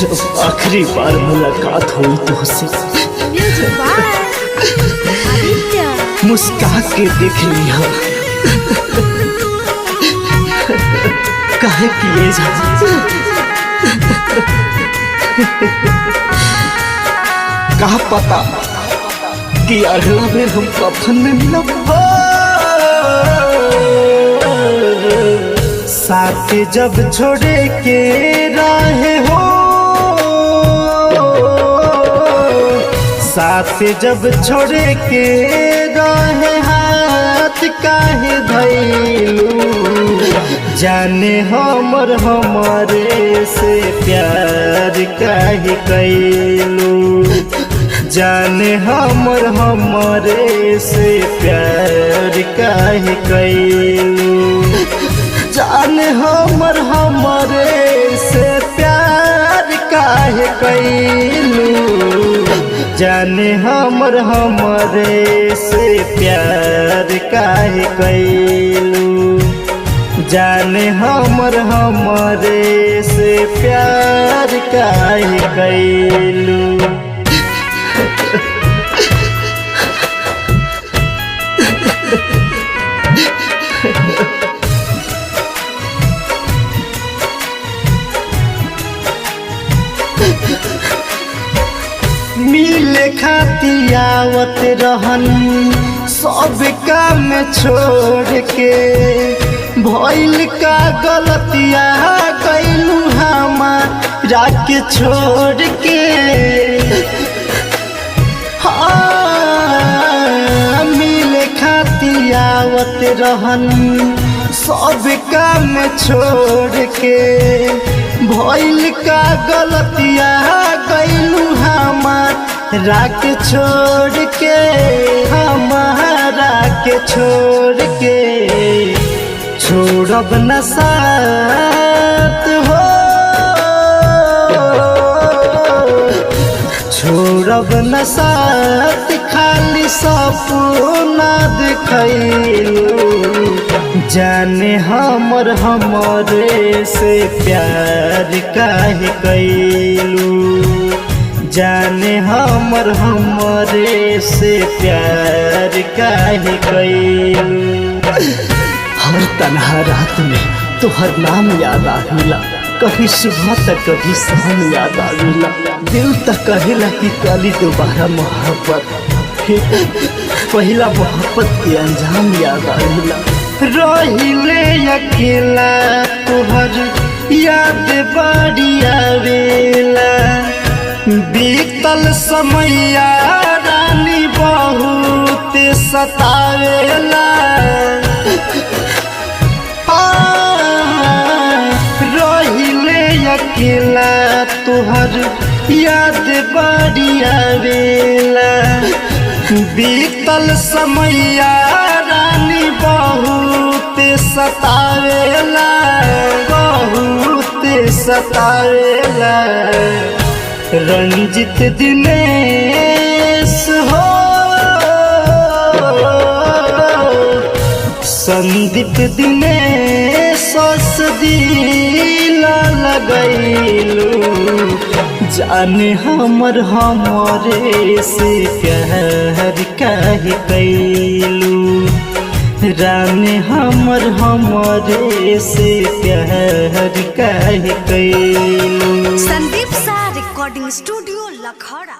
जब आखिरी बार मुलाकात हुई तुझसे मुस्कुरा के देख लिया काहे किए जा कहा पता कि अगला बेर हम कफन में मिलब। साथ जब छोड़े के रहे हो, साथ जब छोड़े के रहे हाथ काहे धैलू, जाने हमर हमारे से प्यार काहे कैलू, जाने हमर हमारे से प्यार काहे कैलू, जाने हमर हमारे से प्यार काहे कैलू, जाने हमर हमारे से प्यार काहे कैलू, जाने हमर हमारे से प्यार काहे कैलू। मिले खातिर आवत रहन सब काम छोड़ के, भइल का गलतिया कैलू हमारा के छोड़ के। हाँ मिले खातिर आवत रहन सब काम छोड़ के, भइल का गलतिया कैलू हमारा के छोड़ के, हमारा के छोड़ के। छोड़ब न साथ हो, छोड़ब न साथ खाली सपना देखैलू, जाने हमर हमारे से प्यार काहे कैलू, जाने हमर हमारे से प्यार काहे कैलू। हर तन्हा रात में तोहर नाम याद आवेला, कभी सुबह तक कभी शाम याद आवेला, दिल तक कहेला कि कली दोबारा मोहब्बत, पहला मोहब्बत के अंजाम याद आवेला। रहिले अकेला तोहर याद बड़ी आवेला, बीतल समैया रानी बहुत सतावेला। रहिले अकेला तोहर याद बड़ी आवेला, बीतल समैया रानी बहुत सतावेला, बहुत सतावेला। रंजित दिनेश हो, संदीप दिनेश दिल लगैलू, जाने हमर हमारे से प्यार काहे कैलू, राने हमर हमारे से प्यार काहे कैलू। संदीप सा रिकॉर्डिंग स्टूडियो लखौड़ा।